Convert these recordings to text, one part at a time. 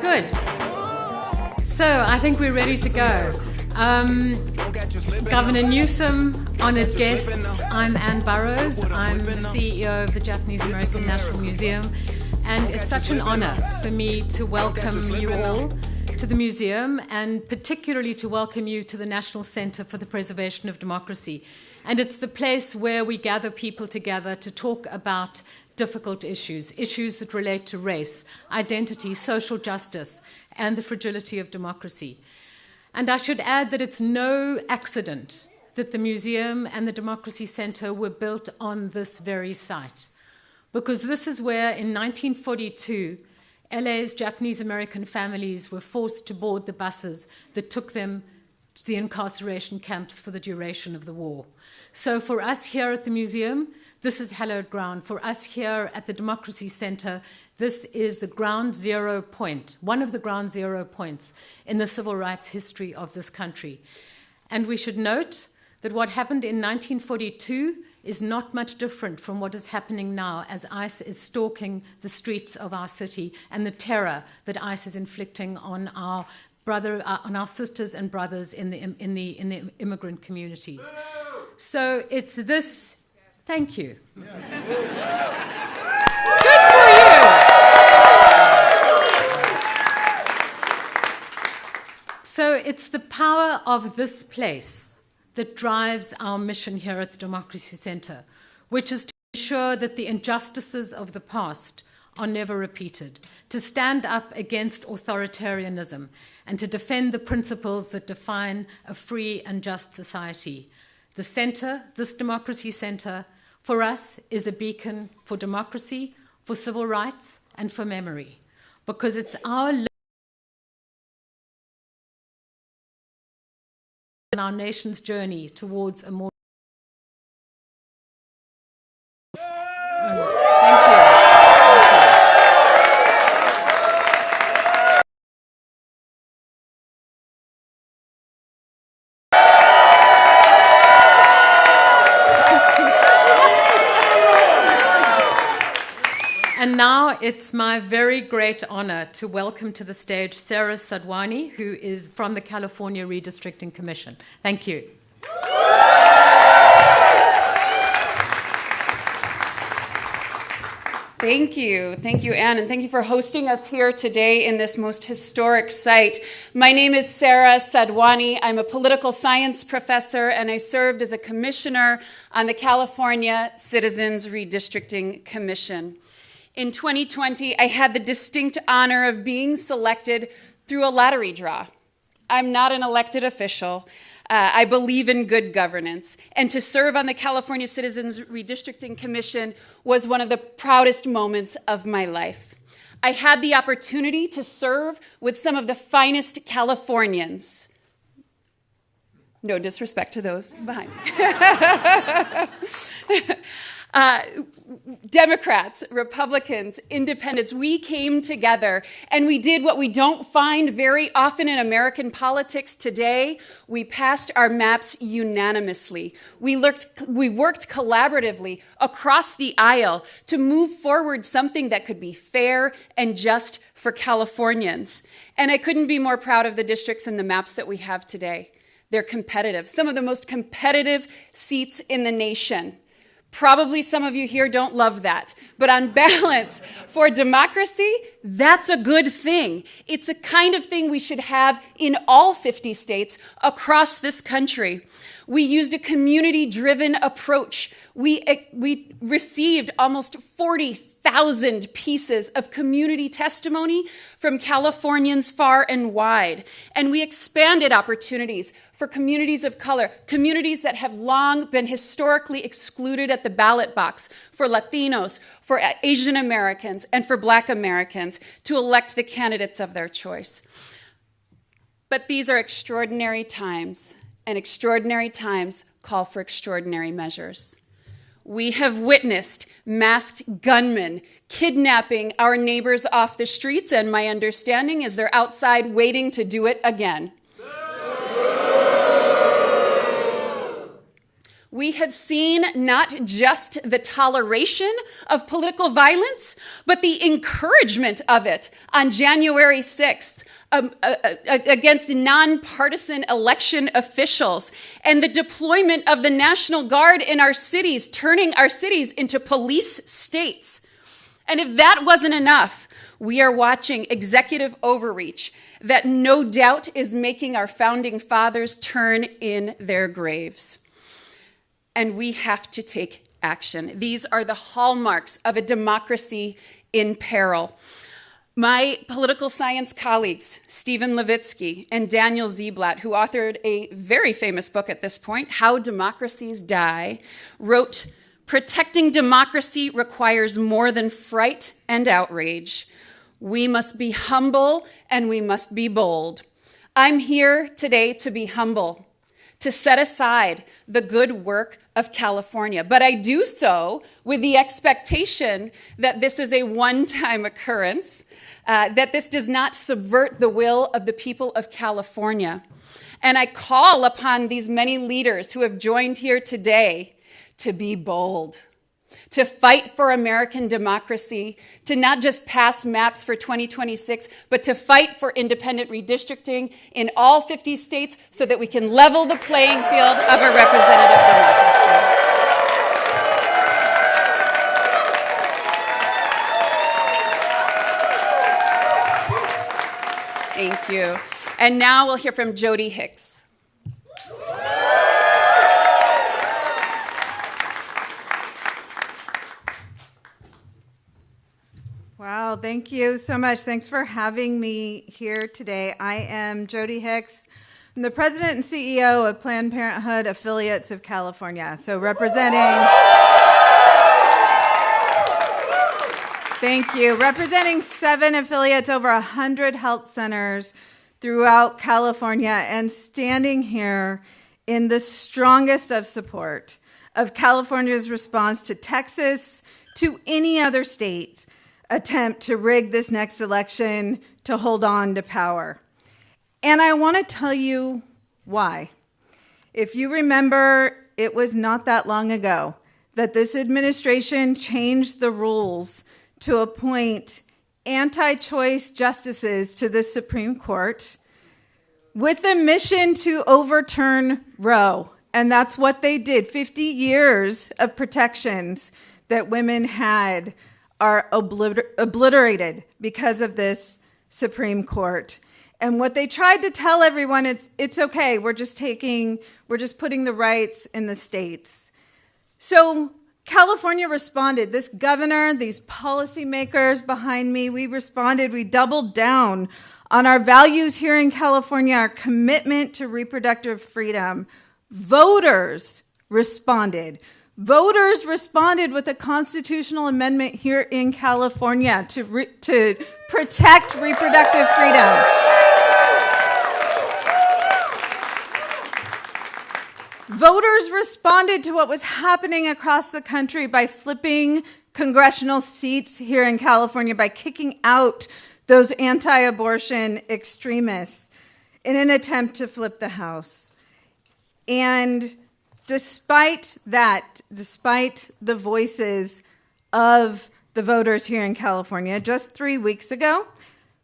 Good. So I think we're ready to go. Governor Newsom, honored guests, I'm Ann Burrows. I'm the CEO of the Japanese American National Museum, and it's such an honor for me to welcome you all to the museum, and particularly to welcome you to the National Center for the Preservation of Democracy. And it's the place where we gather people together to talk about difficult issues that relate to race, identity, social justice, and the fragility of democracy. And I should add that it's no accident that the museum and the Democracy Center were built on this very site, because this is where, in 1942, LA's Japanese American families were forced to board the buses that took them to the incarceration camps for the duration of the war. So for us here at the museum, this is hallowed ground. For us here at the Democracy Center, this is the ground zero point, one of the ground zero points in the civil rights history of this country. And we should note that what happened in 1942 is not much different from what is happening now, as ICE is stalking the streets of our city and the terror that ICE is inflicting on our sisters and brothers in the immigrant communities. So it's this. Thank you. Yes. Good for you. So it's the power of this place that drives our mission here at the Democracy Center, which is to ensure that the injustices of the past are never repeated, to stand up against authoritarianism, and to defend the principles that define a free and just society. The center, this Democracy Center, for us is a beacon for democracy, for civil rights, and for memory, because it's our in our nation's journey towards a more. Thank you. And now it's my very great honor to welcome to the stage Sarah Sadwani, who is from the California Redistricting Commission. Thank you. Thank you, Anne, and thank you for hosting us here today in this most historic site. My name is Sarah Sadwani. I'm a political science professor, and I served as a commissioner on the California Citizens Redistricting Commission. In 2020, I had the distinct honor of being selected through a lottery draw. I'm not an elected official. I believe in good governance. And to serve on the California Citizens Redistricting Commission was one of the proudest moments of my life. I had the opportunity to serve with some of the finest Californians. No disrespect to those behind me. Democrats, Republicans, independents, we came together and we did what we don't find very often in American politics today. We passed our maps unanimously. We worked collaboratively across the aisle to move forward something that could be fair and just for Californians. And I couldn't be more proud of the districts and the maps that we have today. They're competitive, some of the most competitive seats in the nation. Probably some of you here don't love that, but on balance, for democracy, that's a good thing. It's a kind of thing we should have in all 50 states across this country. We used a community-driven approach. We received almost 40,000 pieces of community testimony from Californians far and wide, and we expanded opportunities for communities of color, communities that have long been historically excluded at the ballot box, for Latinos, for Asian Americans, and for Black Americans to elect the candidates of their choice. But these are extraordinary times, and extraordinary times call for extraordinary measures. We have witnessed masked gunmen kidnapping our neighbors off the streets, and my understanding is they're outside waiting to do it again. we have seen not just the toleration of political violence, but the encouragement of it on January 6th. Against nonpartisan election officials, and the deployment of the National Guard in our cities, turning our cities into police states. And if that wasn't enough, we are watching executive overreach that no doubt is making our founding fathers turn in their graves. And we have to take action. These are the hallmarks of a democracy in peril. My political science colleagues, Stephen Levitsky and Daniel Ziblatt, who authored a very famous book at this point, How Democracies Die, wrote, "Protecting democracy requires more than fright and outrage. We must be humble and we must be bold." I'm here today to be humble, to set aside the good work of California, but I do so with the expectation that this is a one-time occurrence, that this does not subvert the will of the people of California. And I call upon these many leaders who have joined here today to be bold, to fight for American democracy, to not just pass maps for 2026, but to fight for independent redistricting in all 50 states so that we can level the playing field of a representative democracy. Thank you. And now we'll hear from Jody Hicks. Wow, thank you so much. Thanks for having me here today. I am Jody Hicks. I'm the president and CEO of Planned Parenthood Affiliates of California. So representing 7 affiliates, over 100 health centers throughout California, and standing here in the strongest of support of California's response to Texas, to any other state's attempt to rig this next election to hold on to power. And I want to tell you why. If you remember, it was not that long ago that this administration changed the rules to appoint anti-choice justices to the Supreme Court with the mission to overturn Roe. And that's what they did. 50 years of protections that women had are obliterated because of this Supreme Court. And what they tried to tell everyone, it's okay, we're just putting the rights in the states. So California responded. This governor, these policymakers behind me, we responded. We doubled down on our values here in California, our commitment to reproductive freedom. Voters responded. Voters responded with a constitutional amendment here in California to protect reproductive freedom. Voters responded to what was happening across the country by flipping congressional seats here in California, by kicking out those anti-abortion extremists in an attempt to flip the House. And despite that, despite the voices of the voters here in California, just 3 weeks ago,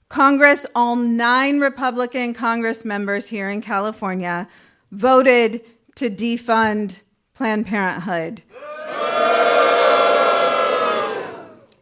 Congress, all 9 Republican Congress members here in California, voted to defund Planned Parenthood.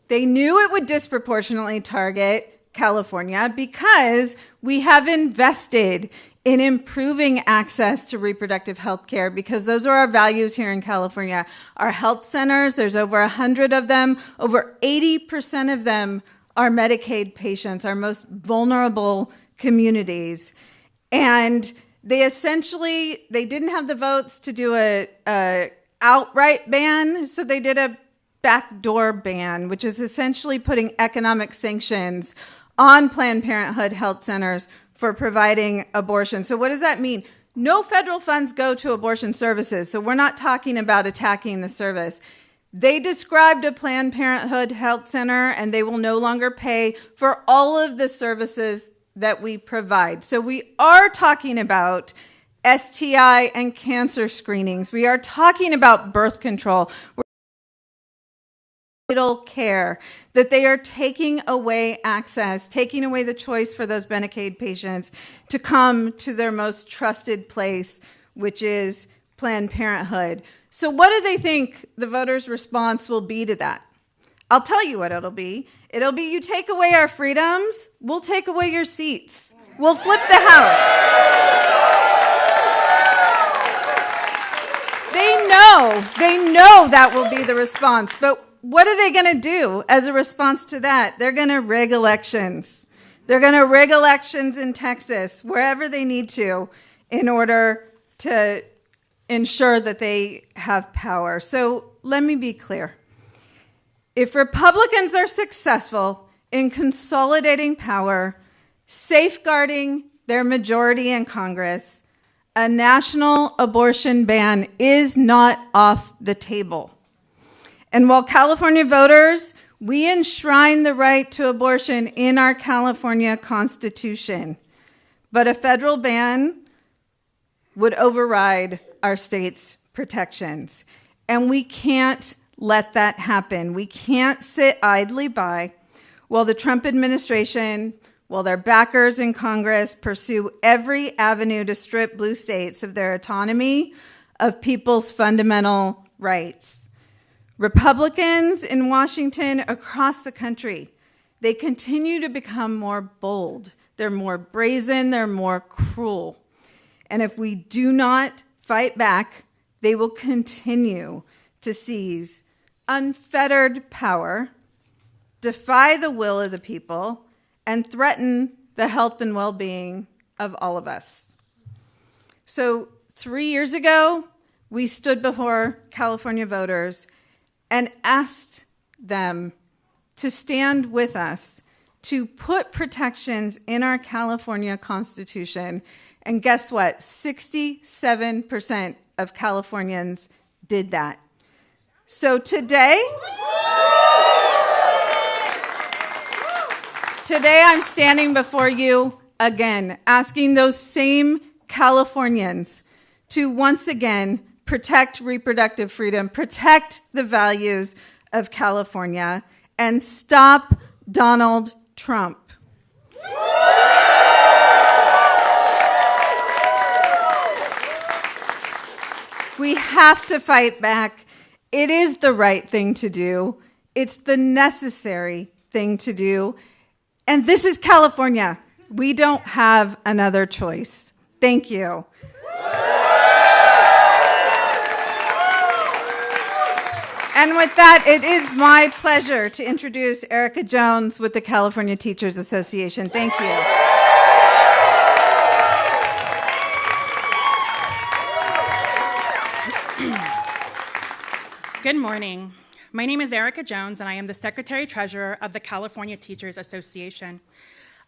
They knew it would disproportionately target California because we have invested in improving access to reproductive health care, because those are our values here in California. Our health centers, there's over 100 of them. Over 80% of them are Medicaid patients, our most vulnerable communities. And they didn't have the votes to do a outright ban, so they did a backdoor ban, which is essentially putting economic sanctions on Planned Parenthood health centers for providing abortion. So what does that mean? No federal funds go to abortion services, so we're not talking about attacking the service. They described a Planned Parenthood health center, and they will no longer pay for all of the services that we provide. So we are talking about STI and cancer screenings. We are talking about birth control. Care, that they are taking away access, taking away the choice for those Medicaid patients to come to their most trusted place, which is Planned Parenthood. So what do they think the voters' response will be to that? I'll tell you what it'll be. It'll be, you take away our freedoms, we'll take away your seats. We'll flip the House. They know that will be the response, but what are they going to do as a response to that? They're going to rig elections. They're going to rig elections in Texas, wherever they need to, in order to ensure that they have power. So let me be clear. If Republicans are successful in consolidating power, safeguarding their majority in Congress, a national abortion ban is not off the table. And while California voters, we enshrine the right to abortion in our California Constitution, but a federal ban would override our state's protections. And we can't let that happen. We can't sit idly by while the Trump administration, while their backers in Congress pursue every avenue to strip blue states of their autonomy, of people's fundamental rights. Republicans in Washington, across the country, they continue to become more bold. They're more brazen, they're more cruel. And if we do not fight back, they will continue to seize unfettered power, defy the will of the people, and threaten the health and well-being of all of us. So 3 years ago, we stood before California voters and asked them to stand with us to put protections in our California Constitution. And guess what? 67% of Californians did that. So today I'm standing before you again, asking those same Californians to once again protect reproductive freedom, protect the values of California, and stop Donald Trump. We have to fight back. It is the right thing to do. It's the necessary thing to do. And this is California. We don't have another choice. Thank you. And with that, it is my pleasure to introduce Erica Jones with the California Teachers Association. Thank you. Good morning. My name is Erica Jones, and I am the Secretary-Treasurer of the California Teachers Association,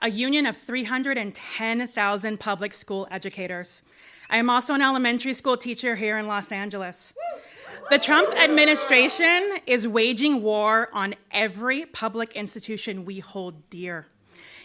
a union of 310,000 public school educators. I am also an elementary school teacher here in Los Angeles. The Trump administration is waging war on every public institution we hold dear.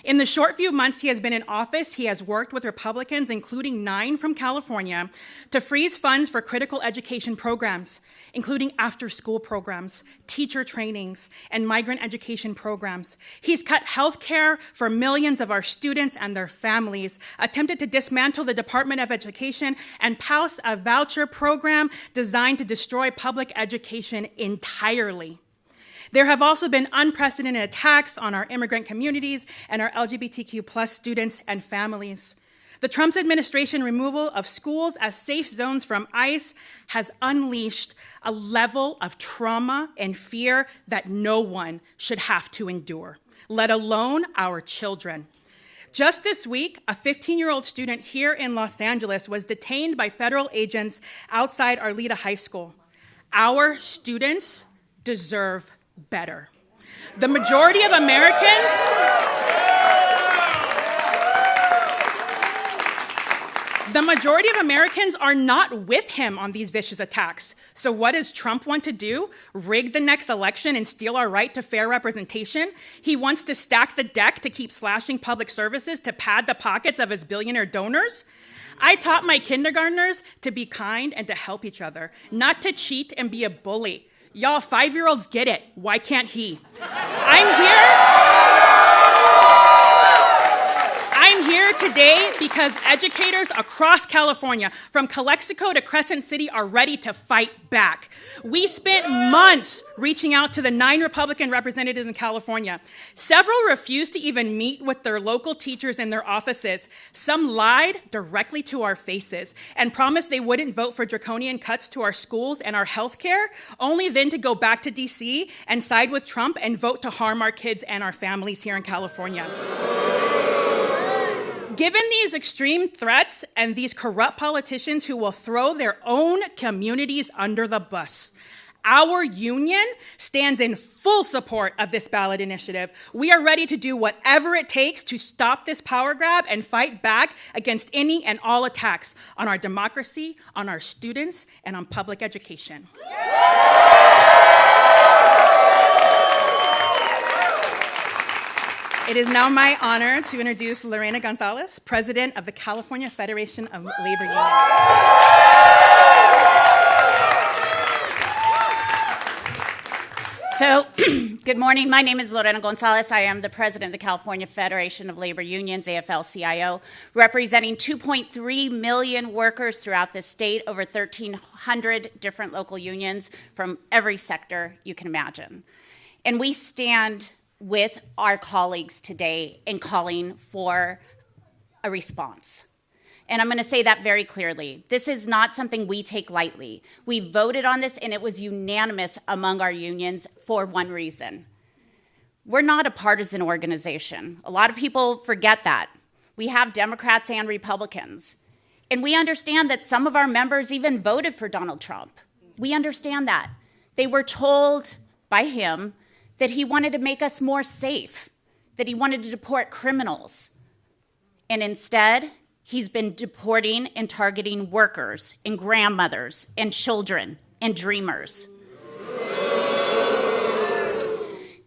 In the short few months he has been in office, he has worked with Republicans, including 9 from California, to freeze funds for critical education programs, including after-school programs, teacher trainings, and migrant education programs. He's cut health care for millions of our students and their families, attempted to dismantle the Department of Education, and passed a voucher program designed to destroy public education entirely. There have also been unprecedented attacks on our immigrant communities and our LGBTQ+ students and families. The Trump administration removal of schools as safe zones from ICE has unleashed a level of trauma and fear that no one should have to endure, let alone our children. Just this week, a 15-year-old student here in Los Angeles was detained by federal agents outside Arleta High School. Our students deserve better. The majority of Americans are not with him on these vicious attacks. So what does Trump want to do? Rig the next election and steal our right to fair representation? He wants to stack the deck to keep slashing public services to pad the pockets of his billionaire donors? I taught my kindergartners to be kind and to help each other, not to cheat and be a bully. Y'all 5-year-olds get it. Why can't he? I'm here today because educators across California, from Calexico to Crescent City, are ready to fight back. We spent months reaching out to the 9 Republican representatives in California. Several refused to even meet with their local teachers in their offices. Some lied directly to our faces and promised they wouldn't vote for draconian cuts to our schools and our health care, only then to go back to DC and side with Trump and vote to harm our kids and our families here in California. Given these extreme threats and these corrupt politicians who will throw their own communities under the bus, our union stands in full support of this ballot initiative. We are ready to do whatever it takes to stop this power grab and fight back against any and all attacks on our democracy, on our students, and on public education. It is now my honor to introduce Lorena Gonzalez, President of the California Federation of Labor Unions. So, good morning. My name is Lorena Gonzalez. I am the President of the California Federation of Labor Unions, AFL-CIO, representing 2.3 million workers throughout the state, over 1,300 different local unions from every sector you can imagine. And we stand with our colleagues today in calling for a response. And I'm going to say that very clearly. This is not something we take lightly. We voted on this, and it was unanimous among our unions for one reason. We're not a partisan organization. A lot of people forget that. We have Democrats and Republicans. And we understand that some of our members even voted for Donald Trump. We understand that. They were told by him that he wanted to make us more safe, that he wanted to deport criminals. And instead, he's been deporting and targeting workers and grandmothers and children and dreamers.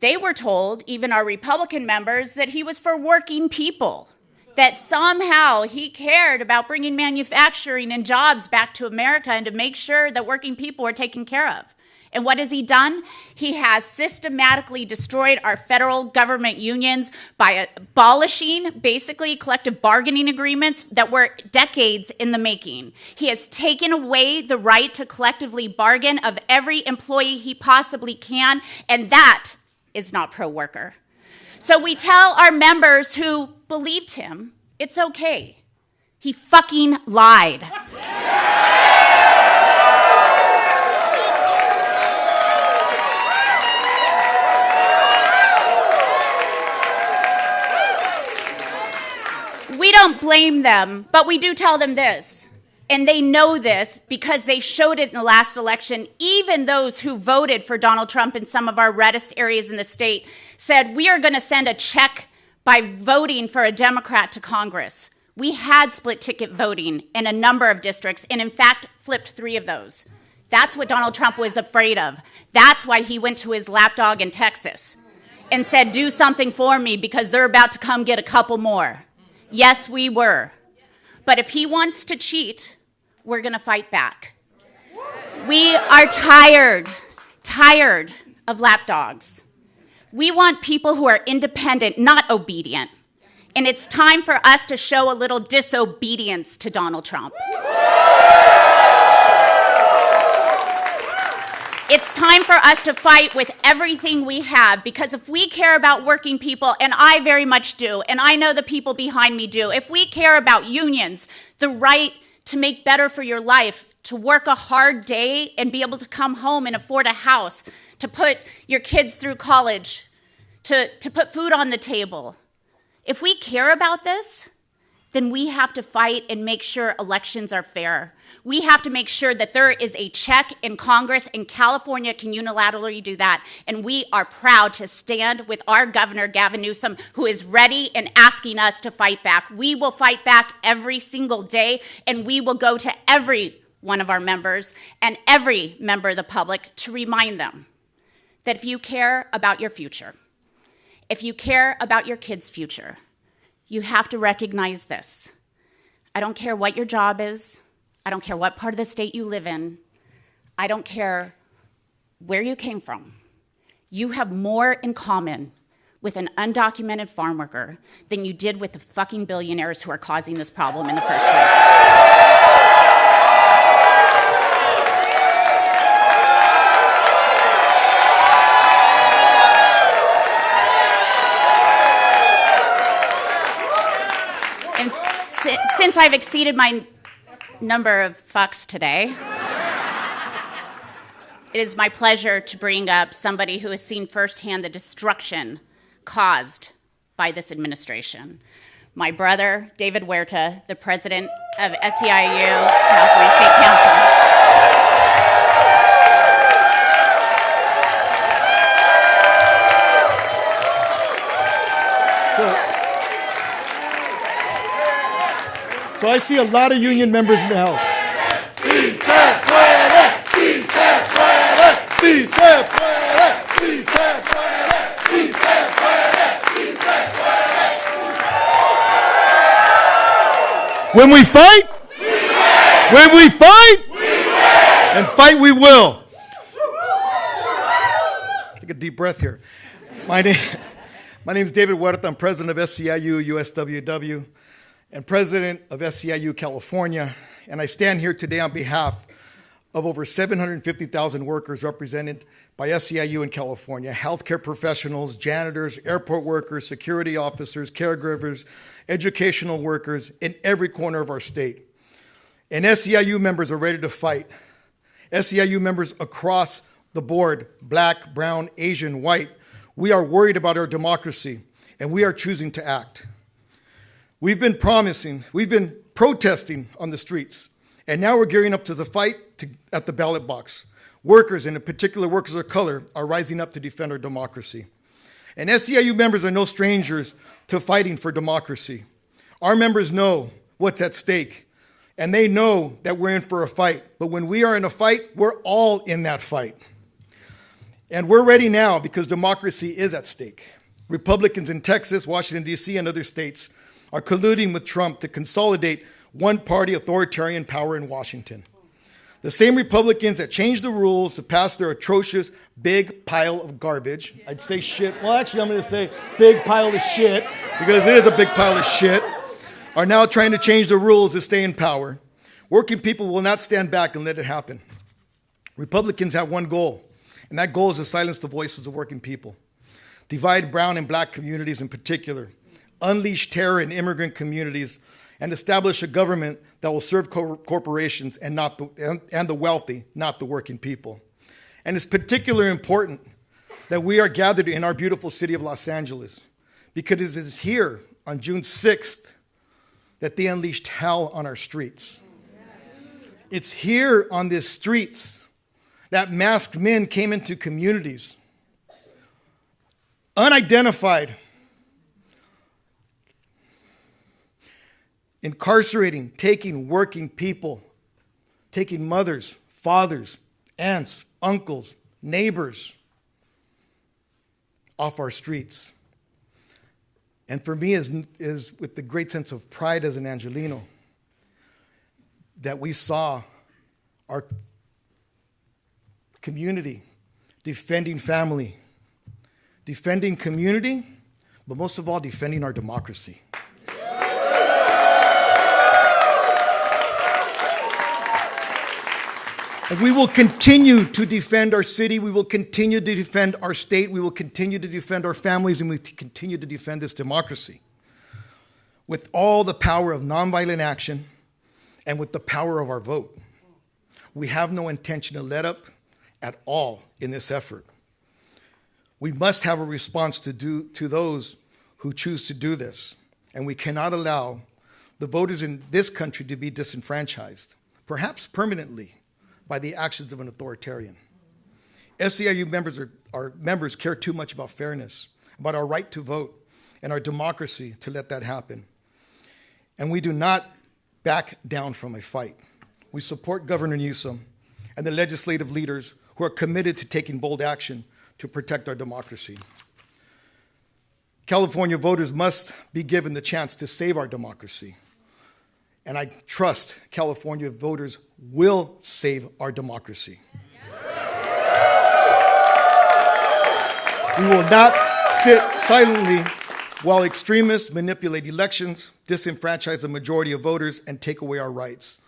They were told, even our Republican members, that he was for working people, that somehow he cared about bringing manufacturing and jobs back to America and to make sure that working people were taken care of. And what has he done? He has systematically destroyed our federal government unions by abolishing, basically, collective bargaining agreements that were decades in the making. He has taken away the right to collectively bargain of every employee he possibly can, and that is not pro-worker. So we tell our members who believed him, it's okay. He fucking lied. We don't blame them, but we do tell them this. And they know this because they showed it in the last election. Even those who voted for Donald Trump in some of our reddest areas in the state said, we are going to send a check by voting for a Democrat to Congress. We had split ticket voting in a number of districts, and in fact, flipped 3 of those. That's what Donald Trump was afraid of. That's why he went to his lapdog in Texas and said, do something for me because they're about to come get a couple more. Yes, we were. But if he wants to cheat, we're going to fight back. We are tired of lapdogs. We want people who are independent, not obedient. And it's time for us to show a little disobedience to Donald Trump. It's time for us to fight with everything we have, because if we care about working people, and I very much do, and I know the people behind me do, if we care about unions, the right to make better for your life, to work a hard day and be able to come home and afford a house, to put your kids through college, to put food on the table. If we care about this, then we have to fight and make sure elections are fair. We have to make sure that there is a check in Congress, and California can unilaterally do that. And we are proud to stand with our Governor Gavin Newsom, who is ready and asking us to fight back. We will fight back every single day, and we will go to every one of our members and every member of the public to remind them that if you care about your future, if you care about your kids' future, you have to recognize this. I don't care what your job is. I don't care what part of the state you live in. I don't care where you came from. You have more in common with an undocumented farm worker than you did with the fucking billionaires who are causing this problem in the first place. Since I've exceeded my number of fucks today, it is my pleasure to bring up somebody who has seen firsthand the destruction caused by this administration. My brother, David Huerta, the president of SEIU, California State Council. So I see a lot of union members now. When we fight, when we fight, and fight we will. Take a deep breath here. My name is David Huerta. I'm president of SEIU USWW and president of SEIU California. And I stand here today on behalf of over 750,000 workers represented by SEIU in California, healthcare professionals, janitors, airport workers, security officers, caregivers, educational workers in every corner of our state. And SEIU members are ready to fight. SEIU members across the board, black, brown, Asian, white, we are worried about our democracy, and we are choosing to act. We've been protesting on the streets, and now we're gearing up to the fight at the ballot box. Workers, and in particular workers of color, are rising up to defend our democracy. And SEIU members are no strangers to fighting for democracy. Our members know what's at stake, and they know that we're in for a fight. But when we are in a fight, we're all in that fight. And we're ready now because democracy is at stake. Republicans in Texas, Washington, D.C., and other states are colluding with Trump to consolidate one-party authoritarian power in Washington. The same Republicans that changed the rules to pass their atrocious big pile of garbage, I'd say shit, well actually I'm going to say big pile of shit, because it is a big pile of shit, are now trying to change the rules to stay in power. Working people will not stand back and let it happen. Republicans have one goal, and that goal is to silence the voices of working people, divide brown and black communities in particular, unleash terror in immigrant communities, and establish a government that will serve corporations and the wealthy, not the working people. And it's particularly important that we are gathered in our beautiful city of Los Angeles, because it is here on June 6th that they unleashed hell on our streets. It's here on these streets that masked men came into communities, unidentified, incarcerating, taking working people, taking mothers, fathers, aunts, uncles, neighbors off our streets. And for me is with the great sense of pride as an Angelino that we saw our community defending family, defending community, but most of all defending our democracy. And we will continue to defend our city, we will continue to defend our state, we will continue to defend our families, and we continue to defend this democracy with all the power of nonviolent action and with the power of our vote. We have no intention to let up at all in this effort. We must have a response to those who choose to do this, and we cannot allow the voters in this country to be disenfranchised, perhaps permanently, by the actions of an authoritarian. SEIU members care too much about fairness, about our right to vote, and our democracy to let that happen. And we do not back down from a fight. We support Governor Newsom and the legislative leaders who are committed to taking bold action to protect our democracy. California voters must be given the chance to save our democracy. And I trust California voters will save our democracy. We will not sit silently while extremists manipulate elections, disenfranchise the majority of voters, and take away our rights.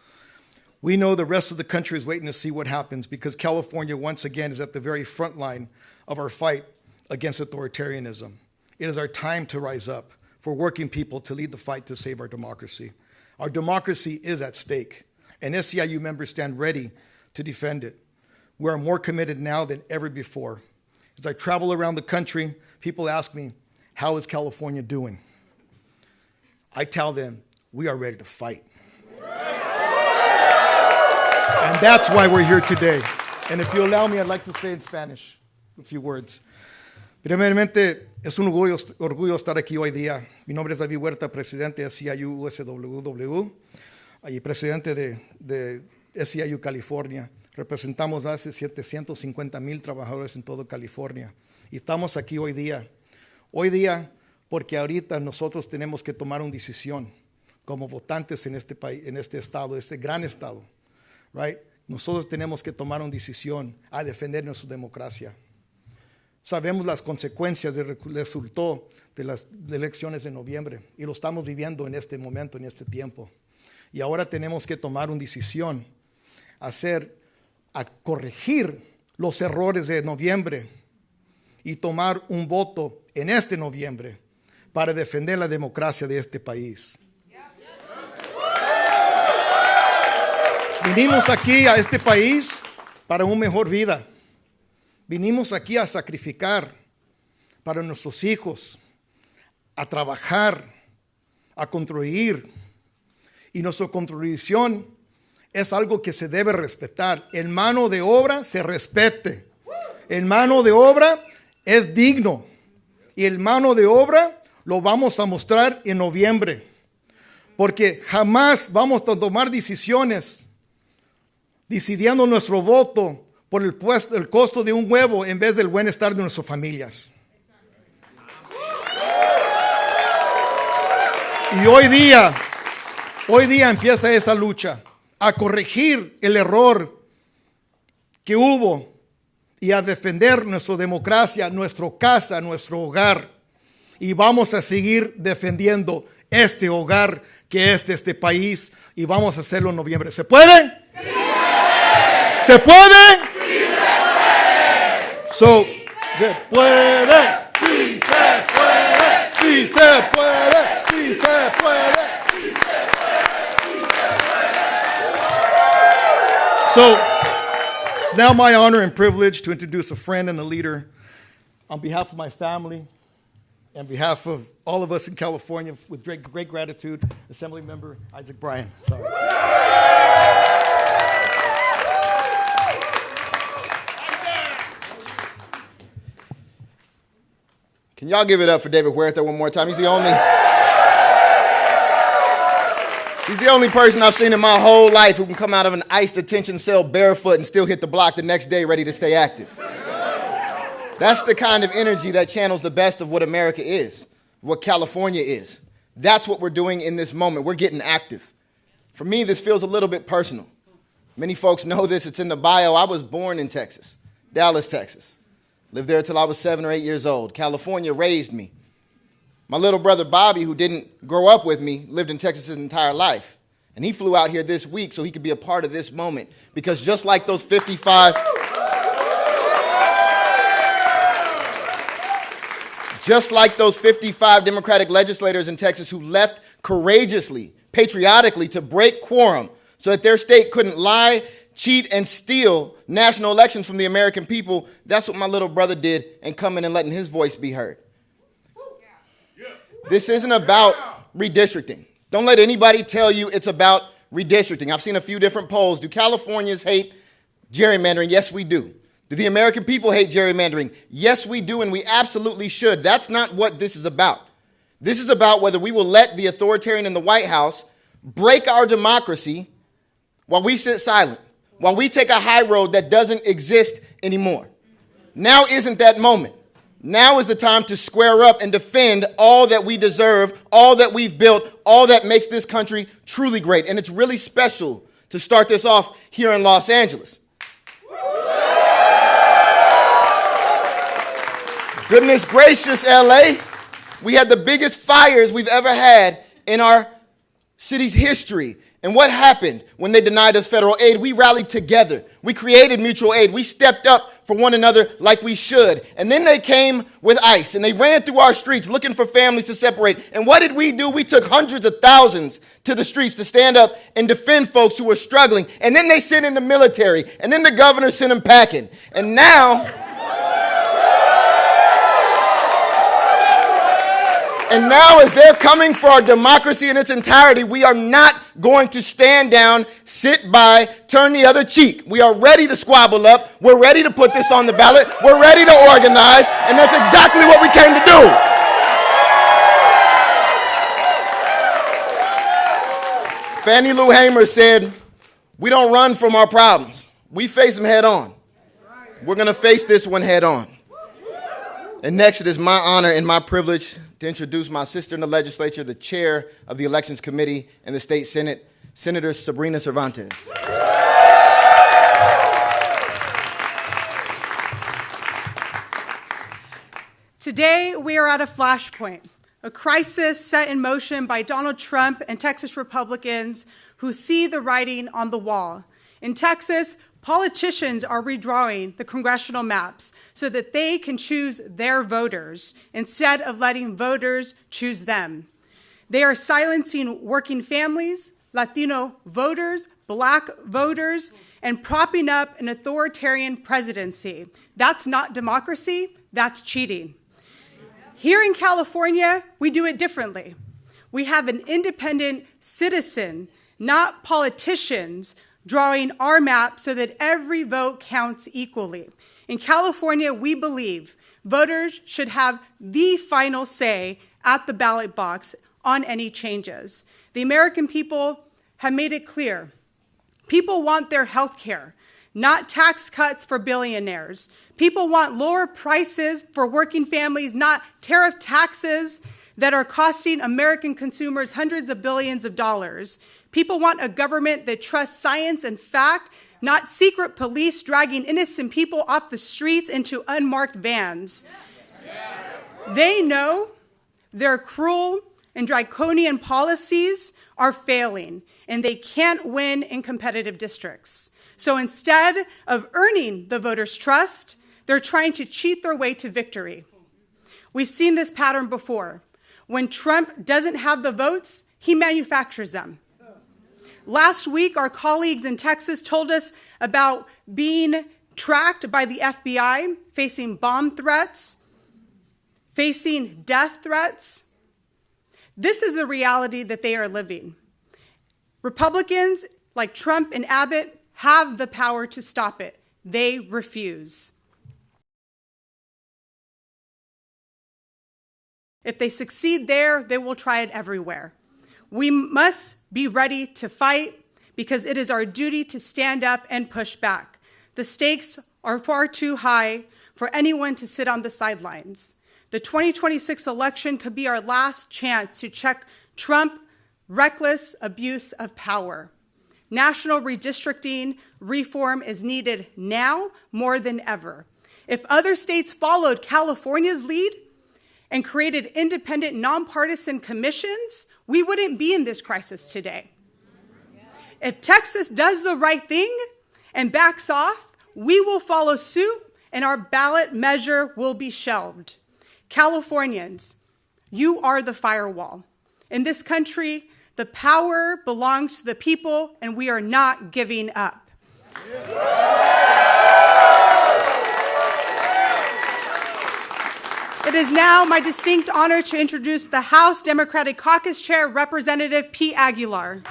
We know the rest of the country is waiting to see what happens because California, once again, is at the very front line of our fight against authoritarianism. It is our time to rise up for working people to lead the fight to save our democracy. Our democracy is at stake, and SEIU members stand ready to defend it. We are more committed now than ever before. As I travel around the country, people ask me, how is California doing? I tell them, we are ready to fight. And that's why we're here today. And if you allow me, I'd like to say in Spanish a few words. Primeramente, es un orgullo estar aquí hoy día. Mi nombre es David Huerta, presidente de SEIU USWW y presidente de SEIU California. Representamos más de 750,000 trabajadores en todo California. Y estamos aquí hoy día. Hoy día porque ahorita nosotros tenemos que tomar una decisión como votantes en este país, en este estado, este gran estado. Right? Nosotros tenemos que tomar una decisión a defender nuestra democracia. Sabemos las consecuencias del resultado de las elecciones de noviembre y lo estamos viviendo en este momento, en este tiempo. Y ahora tenemos que tomar una decisión, a corregir los errores de noviembre y tomar un voto en este noviembre para defender la democracia de este país. Vinimos aquí a este país para una mejor vida. Vinimos aquí a sacrificar para nuestros hijos, a trabajar, a construir. Y nuestra contribución es algo que se debe respetar. El mano de obra se respete. El mano de obra es digno. Y el mano de obra lo vamos a mostrar en noviembre. Porque jamás vamos a tomar decisiones decidiendo nuestro voto por el costo de un huevo en vez del bienestar de nuestras familias. Y hoy día empieza esta lucha a corregir el error que hubo y a defender nuestra democracia, nuestra casa, nuestro hogar. Y vamos a seguir defendiendo este hogar que es de este país y vamos a hacerlo en noviembre. ¿Se puede? ¡Sí! ¿Se puede? So, se puede, sí se puede, sí se puede, sí se puede, sí se puede. So, it's now my honor and privilege to introduce a friend and a leader on behalf of my family, on behalf of all of us in California, with great gratitude, Assemblymember Isaac Bryan. Sorry. Can y'all give it up for David Huerta one more time? He's the only person I've seen in my whole life who can come out of an ICE detention cell barefoot and still hit the block the next day ready to stay active. That's the kind of energy that channels the best of what America is, what California is. That's what we're doing in this moment. We're getting active. For me, this feels a little bit personal. Many folks know this. It's in the bio. I was born in Texas, Dallas, Texas. Lived there until I was 7 or 8 years old. California raised me. My little brother Bobby, who didn't grow up with me, lived in Texas his entire life. And he flew out here this week so he could be a part of this moment. Because just like those 55 Democratic legislators in Texas who left courageously, patriotically to break quorum so that their state couldn't lie, cheat, and steal national elections from the American people, that's what my little brother did and coming and letting his voice be heard. This isn't about redistricting. Don't let anybody tell you it's about redistricting. I've seen a few different polls. Do Californians hate gerrymandering? Yes, we do. Do the American people hate gerrymandering? Yes, we do, and we absolutely should. That's not what this is about. This is about whether we will let the authoritarian in the White House break our democracy while we sit silent, while we take a high road that doesn't exist anymore. Now isn't that moment. Now is the time to square up and defend all that we deserve, all that we've built, all that makes this country truly great. And it's really special to start this off here in Los Angeles. Goodness gracious, LA. We had the biggest fires we've ever had in our city's history. And what happened when they denied us federal aid? We rallied together. We created mutual aid. We stepped up for one another like we should. And then they came with ICE, and they ran through our streets looking for families to separate. And what did we do? We took hundreds of thousands to the streets to stand up and defend folks who were struggling. And then they sent in the military, and then the governor sent them packing. And now... And now, as they're coming for our democracy in its entirety, we are not going to stand down, sit by, turn the other cheek. We are ready to squabble up. We're ready to put this on the ballot. We're ready to organize. And that's exactly what we came to do. Fannie Lou Hamer said, "We don't run from our problems. We face them head on." We're going to face this one head on. And next, it is my honor and my privilege to introduce my sister in the legislature, the chair of the Elections Committee in the State Senate, Senator Sabrina Cervantes. Today, we are at a flashpoint, a crisis set in motion by Donald Trump and Texas Republicans who see the writing on the wall. In Texas, politicians are redrawing the congressional maps so that they can choose their voters instead of letting voters choose them. They are silencing working families, Latino voters, Black voters, and propping up an authoritarian presidency. That's not democracy, that's cheating. Here in California, we do it differently. We have an independent citizen, not politicians, drawing our map so that every vote counts equally. In California, we believe voters should have the final say at the ballot box on any changes. The American people have made it clear. People want their health care, not tax cuts for billionaires. People want lower prices for working families, not tariff taxes that are costing American consumers hundreds of billions of dollars. People want a government that trusts science and fact, not secret police dragging innocent people off the streets into unmarked vans. They know their cruel and draconian policies are failing, and they can't win in competitive districts. So instead of earning the voters' trust, they're trying to cheat their way to victory. We've seen this pattern before. When Trump doesn't have the votes, he manufactures them. Last week, our colleagues in Texas told us about being tracked by the FBI, facing bomb threats, facing death threats. This is the reality that they are living. Republicans like Trump and Abbott have the power to stop it. They refuse. If they succeed there, they will try it everywhere. We must be ready to fight because it is our duty to stand up and push back. The stakes are far too high for anyone to sit on the sidelines. The 2026 election could be our last chance to check Trump's reckless abuse of power. National redistricting reform is needed now more than ever. If other states followed California's lead and created independent, nonpartisan commissions, we wouldn't be in this crisis today. If Texas does the right thing and backs off, we will follow suit and our ballot measure will be shelved. Californians, you are the firewall. In this country, the power belongs to the people and we are not giving up. It is now my distinct honor to introduce the House Democratic Caucus Chair, Representative Pete Aguilar.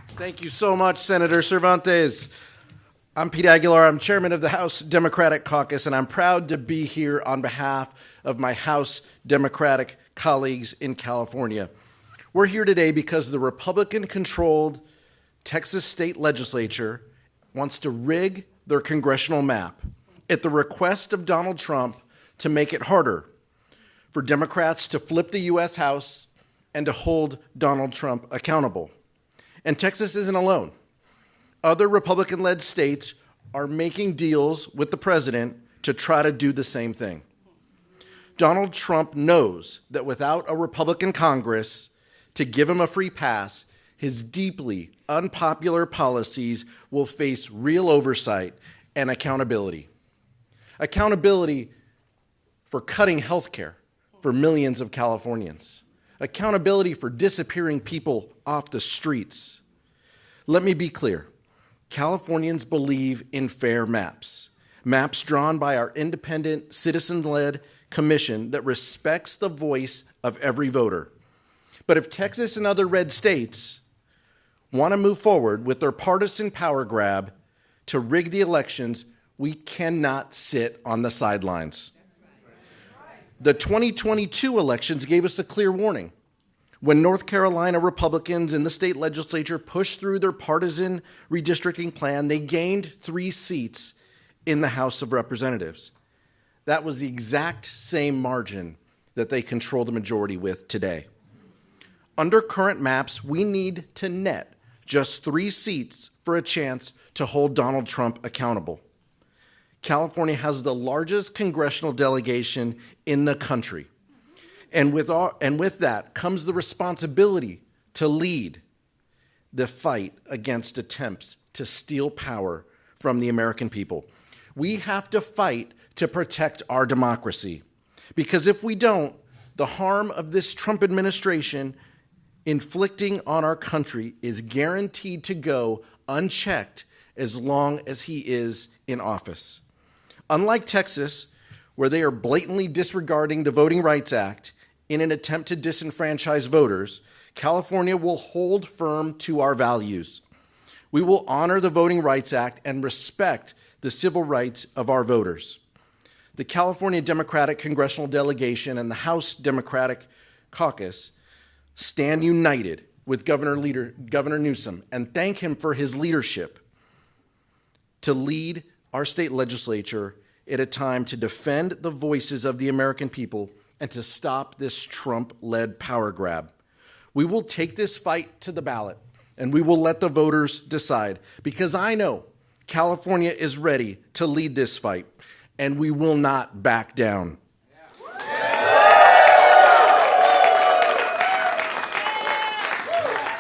Thank you so much, Senator Cervantes. I'm Pete Aguilar. I'm chairman of the House Democratic Caucus, and I'm proud to be here on behalf of my House Democratic colleagues in California. We're here today because the Republican-controlled Texas state legislature wants to rig their congressional map at the request of Donald Trump to make it harder for Democrats to flip the U.S. House and to hold Donald Trump accountable. And Texas isn't alone. Other Republican-led states are making deals with the president to try to do the same thing. Donald Trump knows that without a Republican Congress to give him a free pass, his deeply unpopular policies will face real oversight and accountability. Accountability for cutting health care for millions of Californians. Accountability for disappearing people off the streets. Let me be clear. Californians believe in fair maps. Maps drawn by our independent, citizen-led commission that respects the voice of every voter. But if Texas and other red states want to move forward with their partisan power grab to rig the elections, we cannot sit on the sidelines. The 2022 elections gave us a clear warning. When North Carolina Republicans in the state legislature pushed through their partisan redistricting plan, they gained 3 seats in the House of Representatives. That was the exact same margin that they control the majority with today. Under current maps, we need to net just 3 seats for a chance to hold Donald Trump accountable. California has the largest congressional delegation in the country. And with that comes the responsibility to lead the fight against attempts to steal power from the American people. We have to fight to protect our democracy. Because if we don't, the harm of this Trump administration inflicting on our country is guaranteed to go unchecked as long as he is in office. Unlike Texas, where they are blatantly disregarding the Voting Rights Act in an attempt to disenfranchise voters, California will hold firm to our values. We will honor the Voting Rights Act and respect the civil rights of our voters. The California Democratic Congressional Delegation and the House Democratic Caucus stand united with Governor Newsom and thank him for his leadership to lead our state legislature at a time to defend the voices of the American people and to stop this Trump-led power grab. We will take this fight to the ballot, and we will let the voters decide, because I know California is ready to lead this fight, and we will not back down.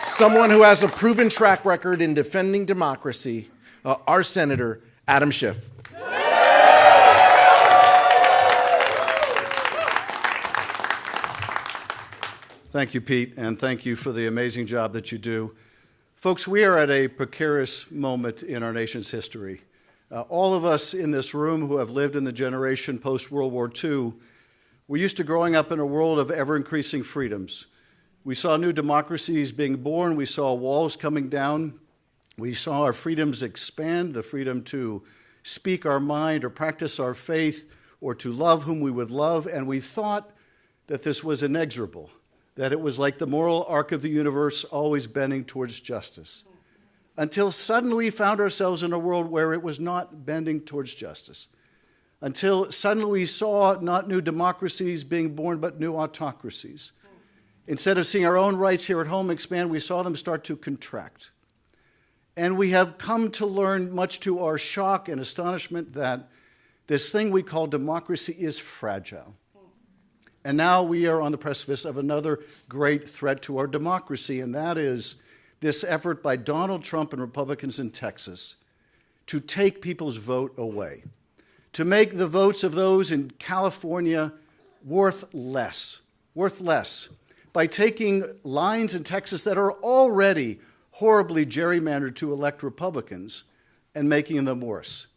Someone who has a proven track record in defending democracy, our Senator Adam Schiff. Thank you, Pete, and thank you for the amazing job that you do. Folks, we are at a precarious moment in our nation's history. All of us in this room who have lived in the generation post-World War II, we're used to growing up in a world of ever-increasing freedoms. We saw new democracies being born. We saw walls coming down. We saw our freedoms expand, the freedom to speak our mind or practice our faith or to love whom we would love, and we thought that this was inexorable, that it was like the moral arc of the universe always bending towards justice, until suddenly we found ourselves in a world where it was not bending towards justice, until suddenly we saw not new democracies being born, but new autocracies. Instead of seeing our own rights here at home expand, we saw them start to contract. And we have come to learn, much to our shock and astonishment, that this thing we call democracy is fragile. And now we are on the precipice of another great threat to our democracy, and that is this effort by Donald Trump and Republicans in Texas to take people's vote away, to make the votes of those in California worth less, by taking lines in Texas that are already horribly gerrymandered to elect Republicans and making them worse.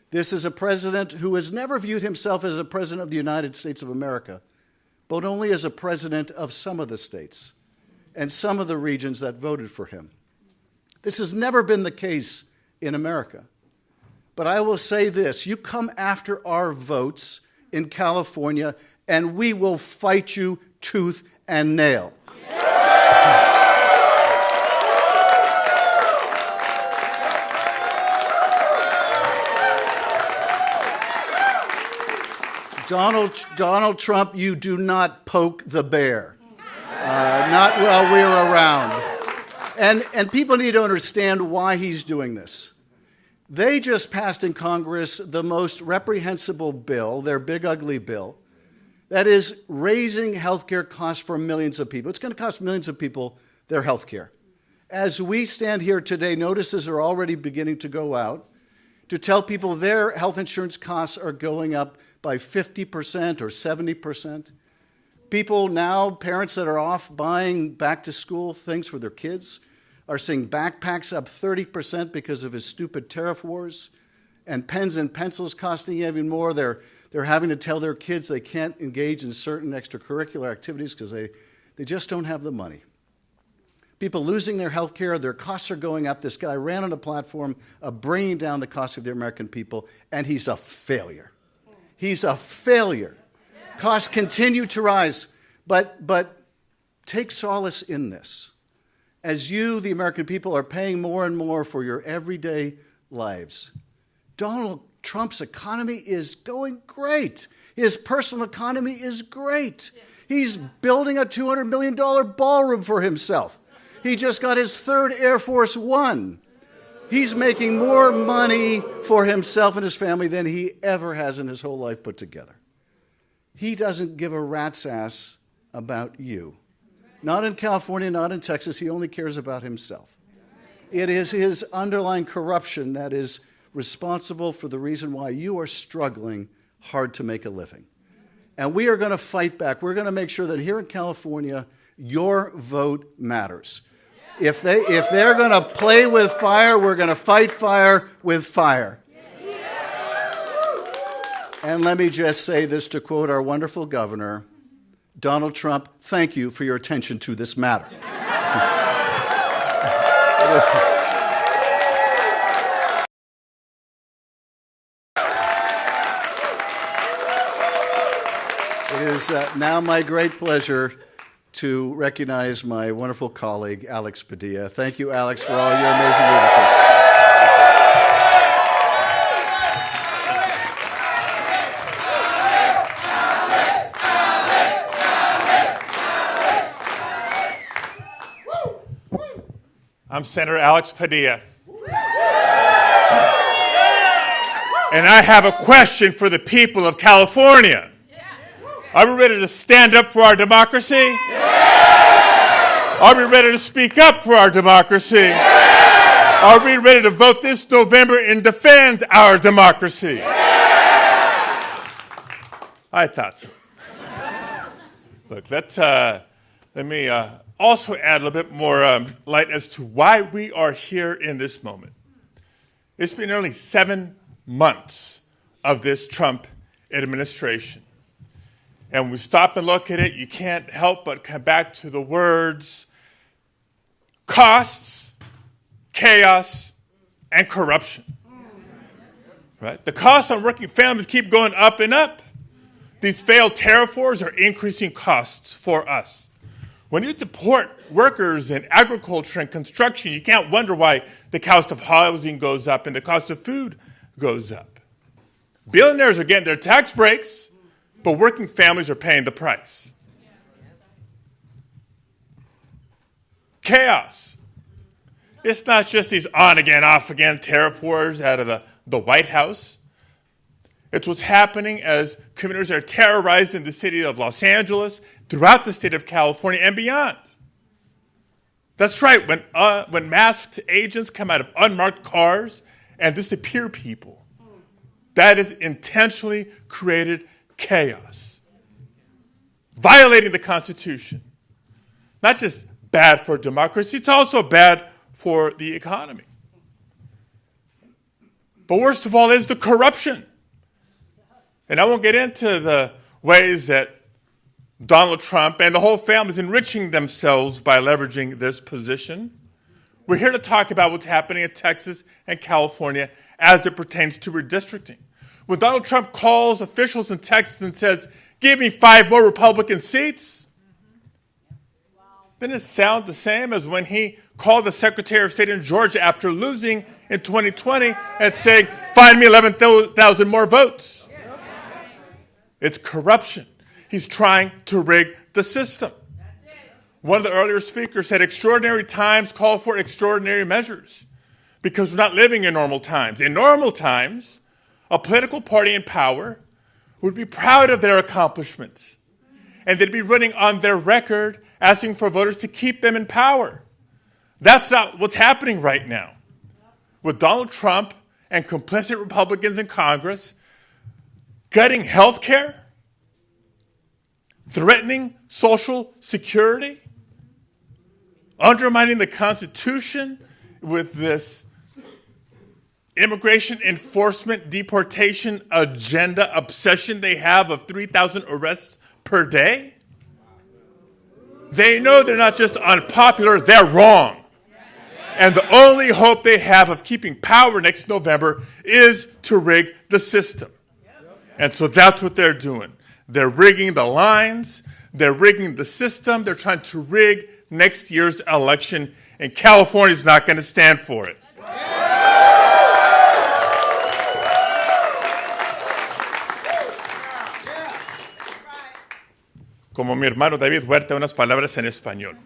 This is a president who has never viewed himself as a president of the United States of America, but only as a president of some of the states and some of the regions that voted for him. This has never been the case in America. But I will say this, you come after our votes in California, and we will fight you tooth and nail. Donald Trump, you do not poke the bear. Not while we're around. And people need to understand why he's doing this. They just passed in Congress the most reprehensible bill, their big ugly bill, that is raising health care costs for millions of people. It's going to cost millions of people their health care. As we stand here today, notices are already beginning to go out to tell people their health insurance costs are going up by 50% or 70%. People now, parents that are off buying back-to-school things for their kids, are seeing backpacks up 30% because of his stupid tariff wars, and pens and pencils costing even more. They're having to tell their kids they can't engage in certain extracurricular activities because they just don't have the money. People losing their health care, their costs are going up. This guy ran on a platform of bringing down the cost of the American people, and he's a failure. He's a failure. Costs continue to rise, but take solace in this. As you, the American people, are paying more and more for your everyday lives, Donald Trump's economy is going great. His personal economy is great. He's building a $200 million ballroom for himself. He just got his third Air Force One. He's making more money for himself and his family than he ever has in his whole life put together. He doesn't give a rat's ass about you. Not in California, not in Texas. He only cares about himself. It is his underlying corruption that is responsible for the reason why you are struggling hard to make a living. And we are going to fight back. We're going to make sure that here in California, your vote matters. If they're going to play with fire, we're going to fight fire with fire. And let me just say this to quote our wonderful governor, Donald Trump, thank you for your attention to this matter. It is now my great pleasure to recognize my wonderful colleague, Alex Padilla. Thank you, Alex, for all your amazing leadership. I'm Senator Alex Padilla. And I have a question for the people of California. Are we ready to stand up for our democracy? Are we ready to speak up for our democracy? Are we ready to vote this November and defend our democracy? I thought so. Look, let me also add a little bit more light as to why we are here in this moment. It's been nearly 7 months of this Trump administration. And when we stop and look at it, you can't help but come back to the words costs, chaos, and corruption. Right? The costs on working families keep going up and up. These failed tariff wars are increasing costs for us. When you deport workers in agriculture and construction, you can't wonder why the cost of housing goes up and the cost of food goes up. Billionaires are getting their tax breaks, but working families are paying the price. Chaos. It's not just these on-again, off-again tariff wars out of the White House. It's what's happening as communities are terrorized in the city of Los Angeles, throughout the state of California, and beyond. That's right, when masked agents come out of unmarked cars and disappear people, that is intentionally created chaos, violating the Constitution. Not just bad for democracy, it's also bad for the economy. But worst of all is the corruption. And I won't get into the ways that Donald Trump and the whole family is enriching themselves by leveraging this position. We're here to talk about what's happening in Texas and California as it pertains to redistricting. When Donald Trump calls officials in Texas and says, give me 5 more Republican seats, didn't it sound the same as when he called the Secretary of State in Georgia after losing in 2020 and saying, find me 11,000 more votes? It's corruption. He's trying to rig the system. One of the earlier speakers said extraordinary times call for extraordinary measures because we're not living in normal times. In normal times, a political party in power would be proud of their accomplishments, and they'd be running on their record asking for voters to keep them in power. That's not what's happening right now. With Donald Trump and complicit Republicans in Congress gutting health care, threatening Social Security, undermining the Constitution with this immigration enforcement deportation agenda obsession they have of 3,000 arrests per day. They know they're not just unpopular, they're wrong. And the only hope they have of keeping power next November is to rig the system. And so that's what they're doing. They're rigging the lines, they're rigging the system, they're trying to rig next year's election, and California's not going to stand for it. Como mi hermano David Huerta, unas palabras en español.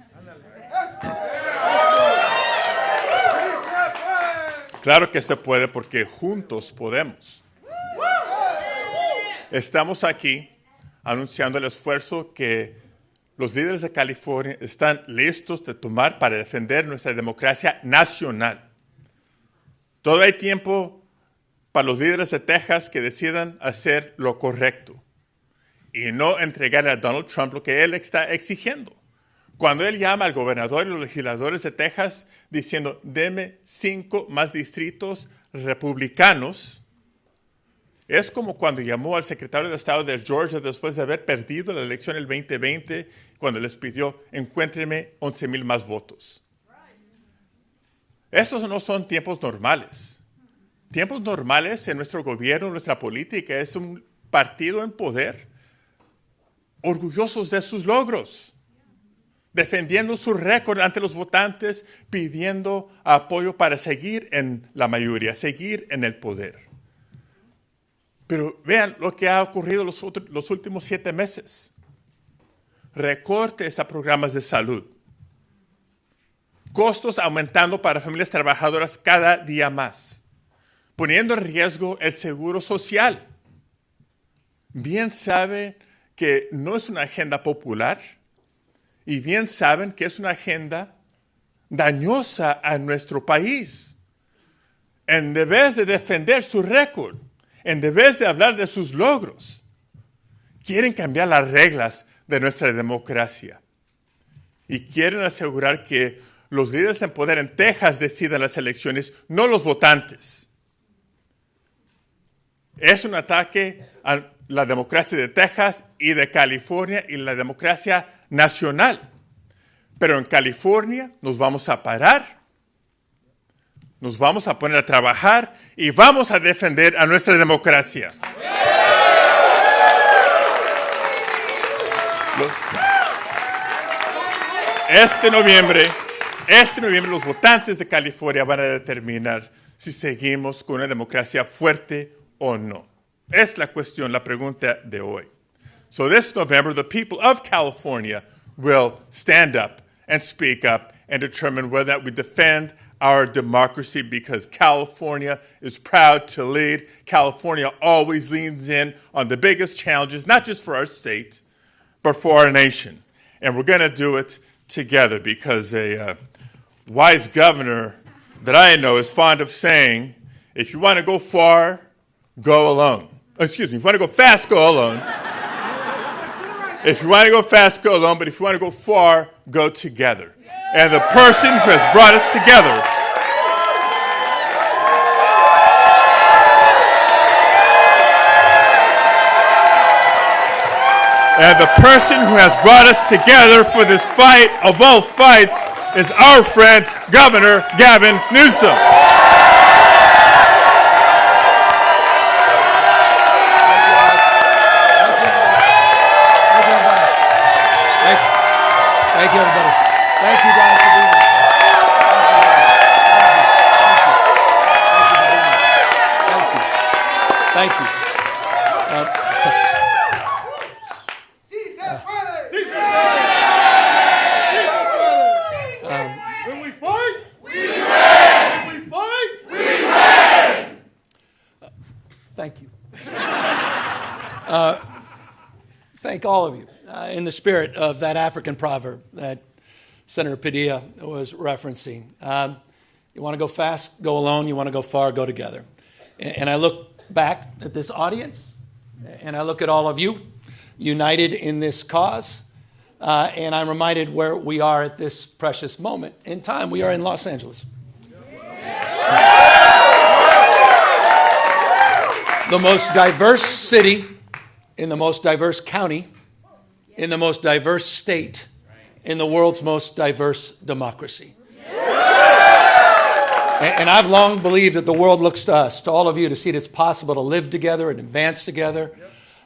Claro que se puede porque juntos podemos. Estamos aquí anunciando el esfuerzo que los líderes de California están listos de tomar para defender nuestra democracia nacional. Todavía hay tiempo para los líderes de Texas que decidan hacer lo correcto y no entregarle a Donald Trump lo que él está exigiendo. Cuando él llama al gobernador y los legisladores de Texas diciendo, deme 5 más distritos republicanos, es como cuando llamó al secretario de Estado de Georgia después de haber perdido la elección el 2020, cuando les pidió, encuéntreme 11,000 más votos. Estos no son tiempos normales. Tiempos normales en nuestro gobierno, nuestra política, es un partido en poder, orgullosos de sus logros, defendiendo su récord ante los votantes, pidiendo apoyo para seguir en la mayoría, seguir en el poder. Pero vean lo que ha ocurrido los últimos 7 meses. Recortes a programas de salud. Costos aumentando para familias trabajadoras cada día más. Poniendo en riesgo el seguro social. Bien saben que no es una agenda popular y bien saben que es una agenda dañosa a nuestro país. En vez de defender su récord, en vez de hablar de sus logros, quieren cambiar las reglas de nuestra democracia y quieren asegurar que los líderes en poder en Texas decidan las elecciones, no los votantes. Es un ataque a la democracia de Texas y de California y la democracia nacional. Pero en California nos vamos a parar, nos vamos a poner a trabajar y vamos a defender a nuestra democracia. Este noviembre los votantes de California van a determinar si seguimos con una democracia fuerte o no. Es la cuestión, la pregunta de hoy. So this November, the people of California will stand up and speak up and determine whether or not we defend our democracy, because California is proud to lead. California always leans in on the biggest challenges, not just for our state, but for our nation. And we're going to do it together, because a wise governor that I know is fond of saying, if you want to go far, go alone. Excuse me, if you want to go fast, go alone. If you want to go fast, go alone, but if you want to go far, go together. And the person who has brought us together for this fight of all fights is our friend, Governor Gavin Newsom. Thank you, everybody. Thank you guys for being here. Thank you. thank all of you in the spirit of that African proverb that Senator Padilla was referencing. You want to go fast, go alone. You want to go far, go together. And I look back at this audience, and I look at all of you united in this cause, and I'm reminded where we are at this precious moment in time. We are in Los Angeles. The most diverse city in the most diverse county, in the most diverse state, in the world's most diverse democracy. And I've long believed that the world looks to us, to all of you, to see that it's possible to live together and advance together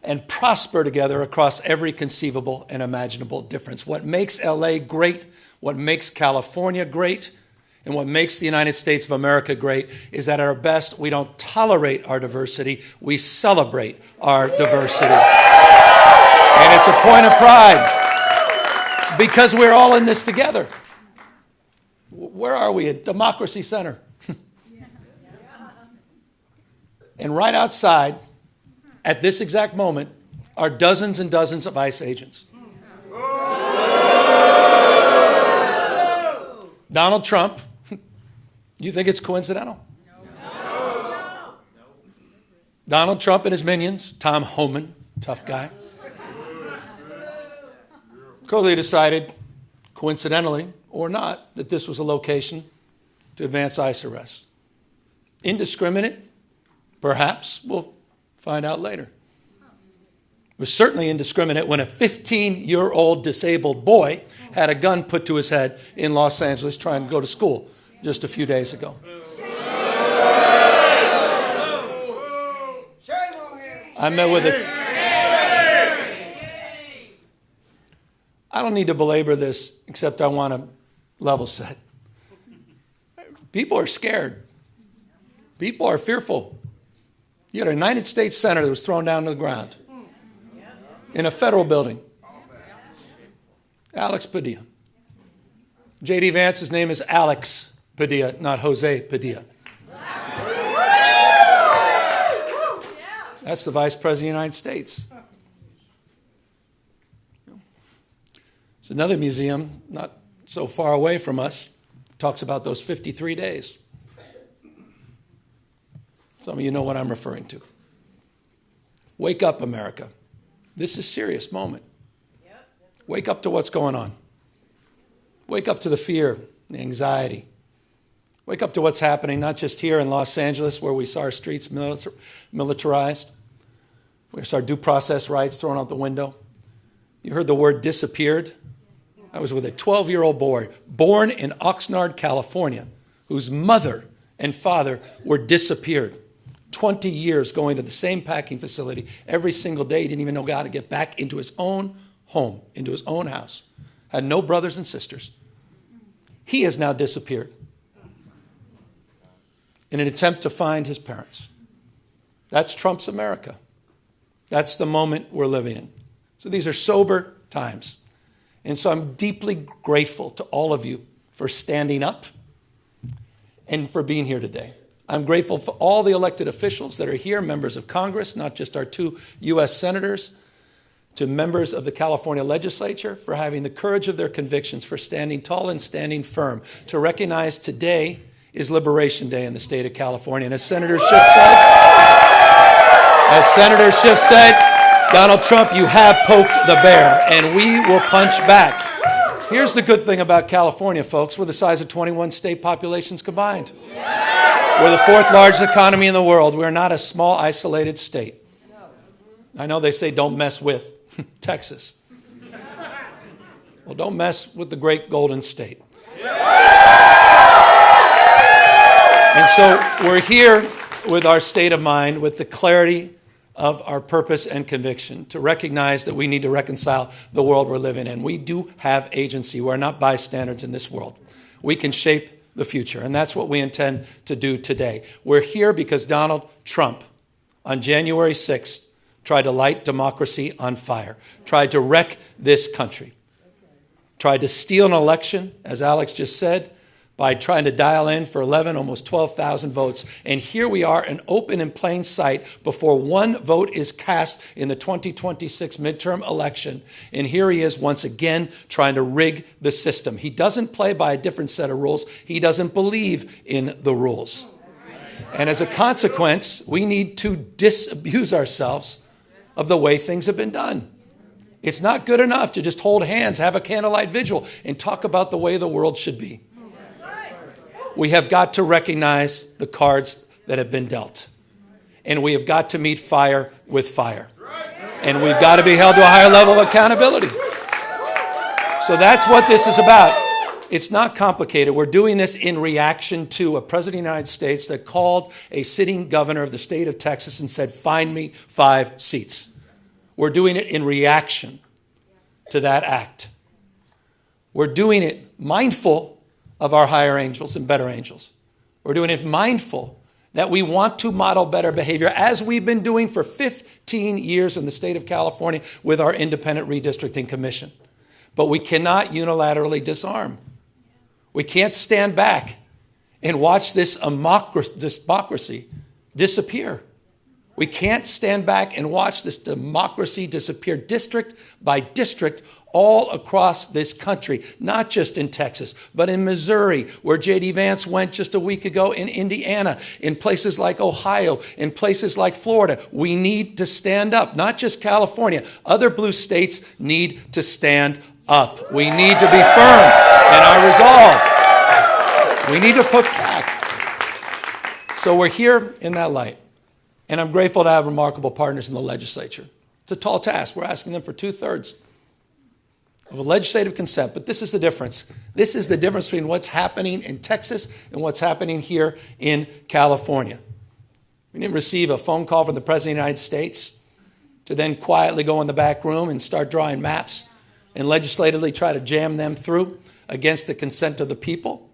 and prosper together across every conceivable and imaginable difference. What makes LA great, what makes California great, and what makes the United States of America great is that at our best, we don't tolerate our diversity, we celebrate our diversity. And it's a point of pride because we're all in this together. Where are we? At Democracy Center. And right outside, at this exact moment, are dozens and dozens of ICE agents. Donald Trump, you think it's coincidental? No. Donald Trump and his minions, Tom Homan, tough guy, clearly decided, coincidentally or not, that this was a location to advance ICE arrests. Indiscriminate? Perhaps. We'll find out later. It was certainly indiscriminate when a 15-year-old disabled boy had a gun put to his head in Los Angeles trying to go to school just a few days ago. I met with it. I don't need to belabor this, except I want to level set. People are scared. People are fearful. You had a United States Senator that was thrown down to the ground in a federal building. Alex Padilla. J.D. Vance's name is Alex Padilla, not Jose Padilla. That's the Vice President of the United States. There's another museum not so far away from us, talks about those 53 days. Some of you know what I'm referring to. Wake up, America. This is a serious moment. Wake up to what's going on. Wake up to the fear, the anxiety. Wake up to what's happening, not just here in Los Angeles, where we saw our streets militarized. We saw our due process rights thrown out the window. You heard the word disappeared. I was with a 12-year-old boy born in Oxnard, California, whose mother and father were disappeared. 20 years going to the same packing facility every single day. He didn't even know how to get back into his own home, into his own house. Had no brothers and sisters. He has now disappeared in an attempt to find his parents. That's Trump's America. That's the moment we're living in. So these are sober times. And so I'm deeply grateful to all of you for standing up and for being here today. I'm grateful for all the elected officials that are here, members of Congress, not just our 2 U.S. senators, to members of the California legislature for having the courage of their convictions, for standing tall and standing firm, to recognize today is Liberation Day in the state of California. And as Senator Schiff said, Donald Trump, you have poked the bear, and we will punch back. Here's the good thing about California, folks. We're the size of 21 state populations combined. We're the 4th largest economy in the world. We're not a small, isolated state. I know they say don't mess with Texas. Well, don't mess with the great Golden State. And so we're here with our state of mind, with the clarity of our purpose and conviction, to recognize that we need to reconcile the world we're living in. We do have agency. We're not bystanders in this world. We can shape the future, and that's what we intend to do today. We're here because Donald Trump, on January 6th, tried to light democracy on fire, tried to wreck this country, tried to steal an election, as Alex just said, by trying to dial in for 11, almost 12,000 votes. And here we are, an open in plain sight before one vote is cast in the 2026 midterm election. And here he is once again trying to rig the system. He doesn't play by a different set of rules. He doesn't believe in the rules. And as a consequence, we need to disabuse ourselves of the way things have been done. It's not good enough to just hold hands, have a candlelight vigil, and talk about the way the world should be. We have got to recognize the cards that have been dealt. And we have got to meet fire with fire. And we've got to be held to a higher level of accountability. So that's what this is about. It's not complicated. We're doing this in reaction to a president of the United States that called a sitting governor of the state of Texas and said, find me 5 seats. We're doing it in reaction to that act. We're doing it mindful of our higher angels and better angels. We're doing it mindful that we want to model better behavior, as we've been doing for 15 years in the state of California with our independent redistricting commission. But we cannot unilaterally disarm. We can't stand back and watch this democracy disappear. We can't stand back and watch this democracy disappear district by district all across this country, not just in Texas, but in Missouri, where J.D. Vance went just a week ago, in Indiana, in places like Ohio, in places like Florida. We need to stand up, not just California. Other blue states need to stand up. We need to be firm in our resolve. We need to put back. So we're here in that light. And I'm grateful to have remarkable partners in the legislature. It's a tall task. We're asking them for 2/3 of a legislative consent. But this is the difference. This is the difference between what's happening in Texas and what's happening here in California. We didn't receive a phone call from the President of the United States to then quietly go in the back room and start drawing maps and legislatively try to jam them through against the consent of the people.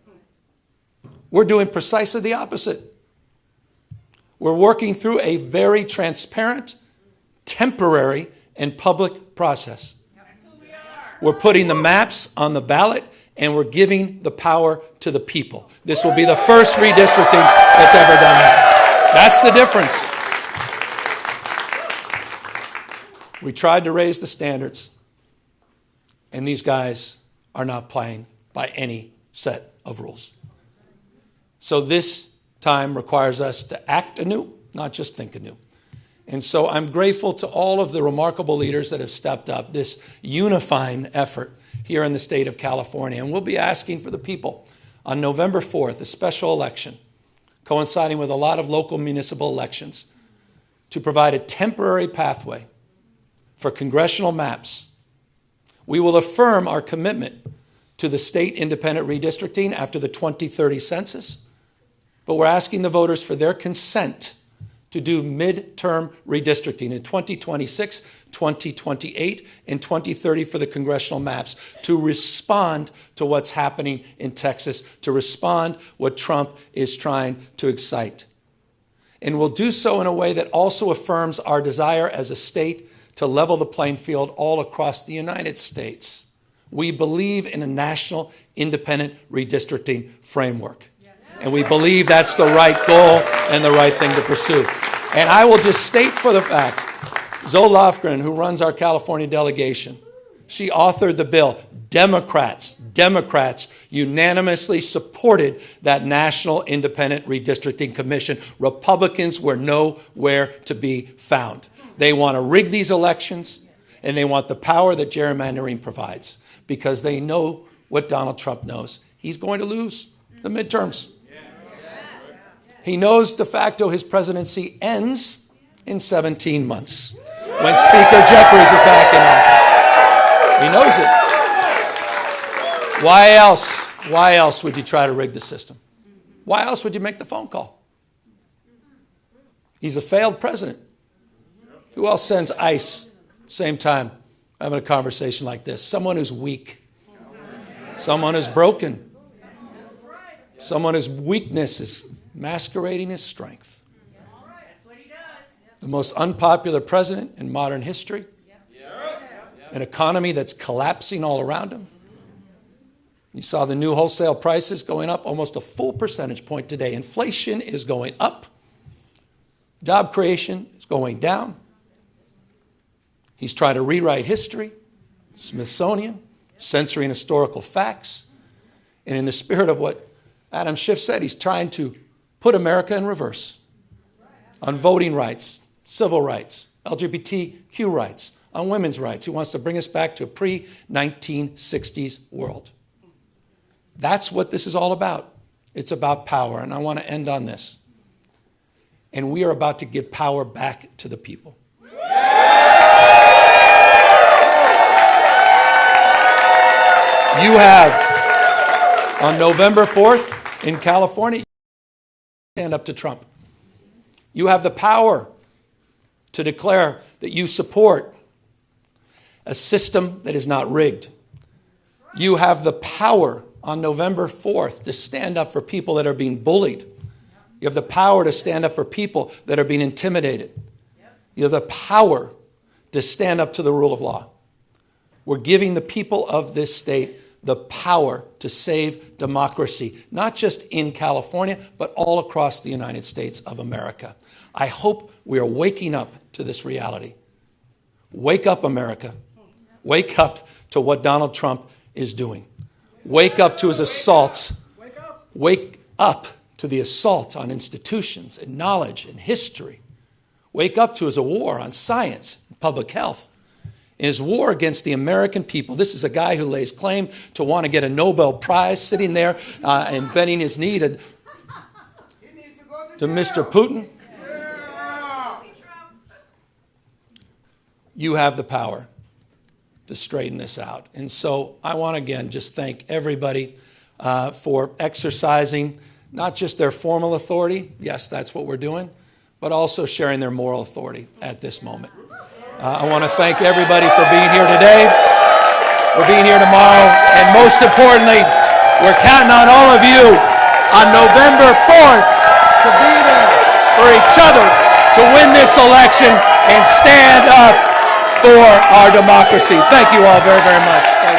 We're doing precisely the opposite. We're working through a very transparent, temporary, and public process. We're putting the maps on the ballot, and we're giving the power to the people. This will be the first redistricting that's ever done that. That's the difference. We tried to raise the standards, and these guys are not playing by any set of rules. So this time requires us to act anew, not just think anew. And so I'm grateful to all of the remarkable leaders that have stepped up, this unifying effort here in the state of California. And we'll be asking for the people on November 4th, a special election, coinciding with a lot of local municipal elections, to provide a temporary pathway for congressional maps. We will affirm our commitment to the state independent redistricting after the 2030 census. But we're asking the voters for their consent to do midterm redistricting in 2026, 2028, and 2030 for the congressional maps, to respond to what's happening in Texas, to respond what Trump is trying to excite. And we'll do so in a way that also affirms our desire as a state to level the playing field all across the United States. We believe in a national independent redistricting framework. And we believe that's the right goal and the right thing to pursue. And I will just state for the fact, Zoe Lofgren, who runs our California delegation, she authored the bill. Democrats unanimously supported that National Independent Redistricting Commission. Republicans were nowhere to be found. They want to rig these elections, and they want the power that gerrymandering provides, because they know what Donald Trump knows. He's going to lose the midterms. He knows de facto his presidency ends in 17 months when Speaker Jeffries is back in office. He knows it. Why else would you try to rig the system? Why else would you make the phone call? He's a failed president. Who else sends ICE same time having a conversation like this? Someone who's weak. Someone who's broken. Someone whose weakness is masquerading his strength. The most unpopular president in modern history. An economy that's collapsing all around him. You saw the new wholesale prices going up almost a full percentage point today. Inflation is going up. Job creation is going down. He's trying to rewrite history, Smithsonian, censoring historical facts. And in the spirit of what Adam Schiff said, he's trying to put America in reverse on voting rights, civil rights, LGBTQ rights, on women's rights. He wants to bring us back to a pre-1960s world. That's what this is all about. It's about power, and I want to end on this. And we are about to give power back to the people. You have, on November 4th in California, stand up to Trump. You have the power to declare that you support a system that is not rigged. You have the power on November 4th to stand up for people that are being bullied. You have the power to stand up for people that are being intimidated. You have the power to stand up to the rule of law. We're giving the people of this state the power to save democracy, not just in California, but all across the United States of America. I hope we are waking up to this reality. Wake up, America. Wake up to what Donald Trump is doing. Wake up to his assaults. Wake up to the assault on institutions and knowledge and history. Wake up to his war on science and public health. In his war against the American people. This is a guy who lays claim to want to get a Nobel Prize, sitting there and bending his knee to Mr. Putin. You have the power to straighten this out. And so I want to again just thank everybody for exercising not just their formal authority, yes, that's what we're doing, but also sharing their moral authority at this moment. I want to thank everybody for being here today, for being here tomorrow, and most importantly, we're counting on all of you on November 4th to be there for each other to win this election and stand up for our democracy. Thank you all very, very much. Thank you.